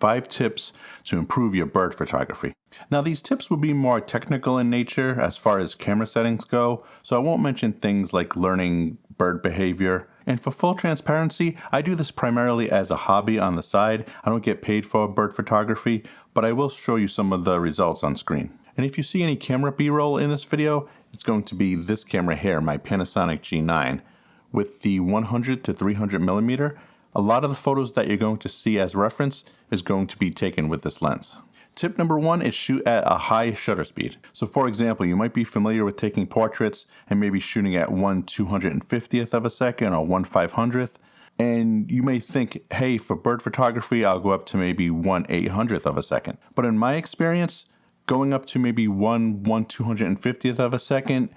5 tips to improve your bird photography. Now these tips will be more technical in nature as far as camera settings go, so I won't mention things like learning bird behavior. And for full transparency, I do this primarily as a hobby on the side. I don't get paid for bird photography, but I will show you some of the results on screen. And if you see any camera B-roll in this video, it's going to be this camera here, my Panasonic G9. With the 100 to 300 millimeter, a lot of the photos that you're going to see as reference is going to be taken with this lens. Tip number 1 is shoot at a high shutter speed. So for example, you might be familiar with taking portraits and maybe shooting at 1/250th of a second or 1/500th. And you may think, hey, for bird photography, I'll go up to maybe 1/800th of a second. But in my experience, going up to maybe 1/250th of a second,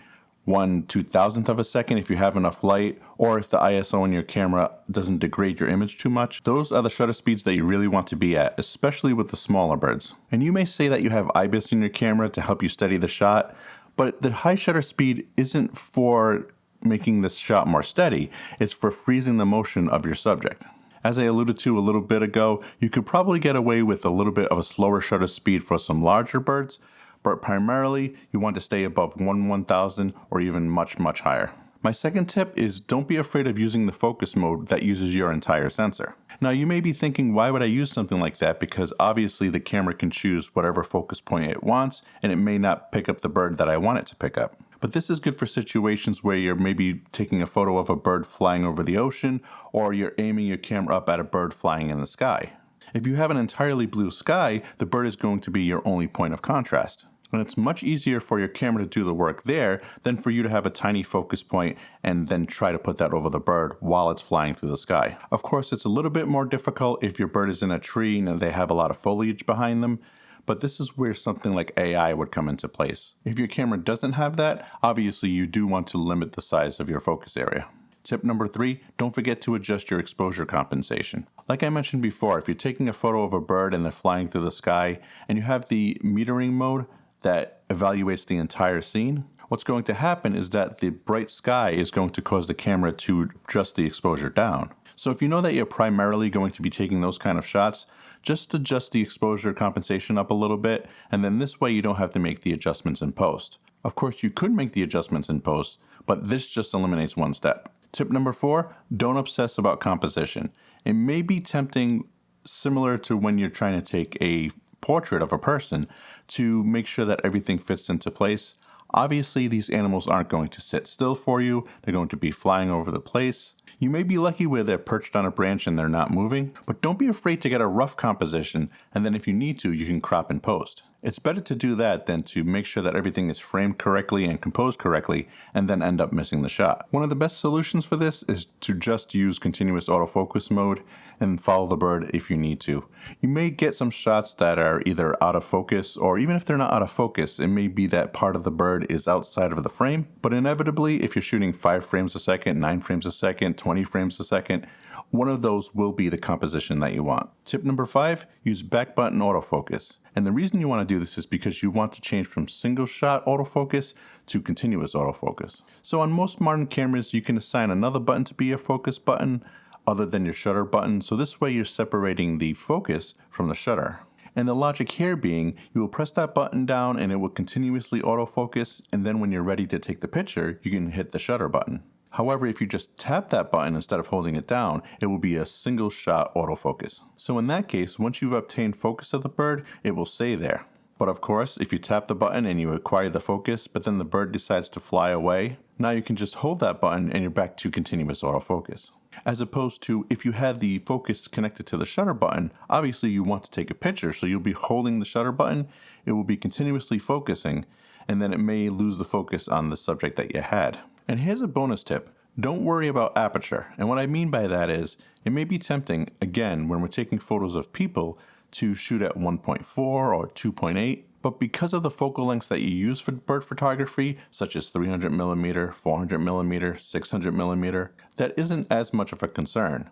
1/2000th of a second if you have enough light, or if the ISO in your camera doesn't degrade your image too much. Those are the shutter speeds that you really want to be at, especially with the smaller birds. And you may say that you have IBIS in your camera to help you steady the shot, but the high shutter speed isn't for making this shot more steady, it's for freezing the motion of your subject. As I alluded to a little bit ago, you could probably get away with a little bit of a slower shutter speed for some larger birds, but primarily you want to stay above 1/1000 or even much higher. My second tip is don't be afraid of using the focus mode that uses your entire sensor. Now you may be thinking, why would I use something like that? Because obviously the camera can choose whatever focus point it wants and it may not pick up the bird that I want it to pick up. But this is good for situations where you're maybe taking a photo of a bird flying over the ocean, or you're aiming your camera up at a bird flying in the sky. If you have an entirely blue sky, the bird is going to be your only point of contrast. And it's much easier for your camera to do the work there than for you to have a tiny focus point and then try to put that over the bird while it's flying through the sky. Of course, it's a little bit more difficult if your bird is in a tree and they have a lot of foliage behind them, but this is where something like AI would come into place. If your camera doesn't have that, obviously you do want to limit the size of your focus area. Tip number 3, don't forget to adjust your exposure compensation. Like I mentioned before, if you're taking a photo of a bird and they're flying through the sky and you have the metering mode that evaluates the entire scene, what's going to happen is that the bright sky is going to cause the camera to adjust the exposure down. So if you know that you're primarily going to be taking those kind of shots, just adjust the exposure compensation up a little bit, and then this way you don't have to make the adjustments in post. Of course, you could make the adjustments in post, but this just eliminates one step. Tip number 4, don't obsess about composition. It may be tempting, similar to when you're trying to take a portrait of a person, to make sure that everything fits into place. Obviously, these animals aren't going to sit still for you. They're going to be flying over the place. You may be lucky where they're perched on a branch and they're not moving, but don't be afraid to get a rough composition, and then if you need to, you can crop and post. It's better to do that than to make sure that everything is framed correctly and composed correctly and then end up missing the shot. One of the best solutions for this is to just use continuous autofocus mode and follow the bird if you need to. You may get some shots that are either out of focus, or even if they're not out of focus, it may be that part of the bird is outside of the frame, but inevitably if you're shooting 5 frames a second, 9 frames a second, 20 frames a second, one of those will be the composition that you want. Tip number 5, use back button autofocus. And the reason you want to do this is because you want to change from single shot autofocus to continuous autofocus. So on most modern cameras, you can assign another button to be your focus button other than your shutter button. So this way you're separating the focus from the shutter. And the logic here being, you will press that button down and it will continuously autofocus. And then when you're ready to take the picture, you can hit the shutter button. However, if you just tap that button instead of holding it down, it will be a single shot autofocus. So in that case, once you've obtained focus of the bird, it will stay there. But of course, if you tap the button and you acquire the focus, but then the bird decides to fly away, now you can just hold that button and you're back to continuous autofocus. As opposed to if you had the focus connected to the shutter button, obviously you want to take a picture, so you'll be holding the shutter button, it will be continuously focusing, and then it may lose the focus on the subject that you had. And here's a bonus tip. Don't worry about aperture. And what I mean by that is, it may be tempting, again, when we're taking photos of people, to shoot at 1.4 or 2.8, but because of the focal lengths that you use for bird photography, such as 300mm, 400mm, 600mm, that isn't as much of a concern.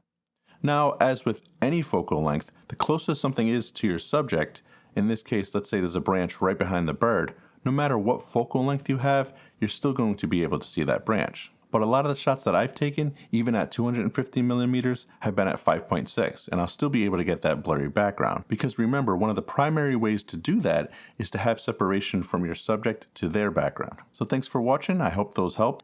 Now, as with any focal length, the closer something is to your subject, in this case, let's say there's a branch right behind the bird, no matter what focal length you have, you're still going to be able to see that branch. but a lot of the shots that I've taken, even at 250 millimeters, have been at 5.6, and I'll still be able to get that blurry background. Because remember, one of the primary ways to do that is to have separation from your subject to their background. So thanks for watching, I hope those helped.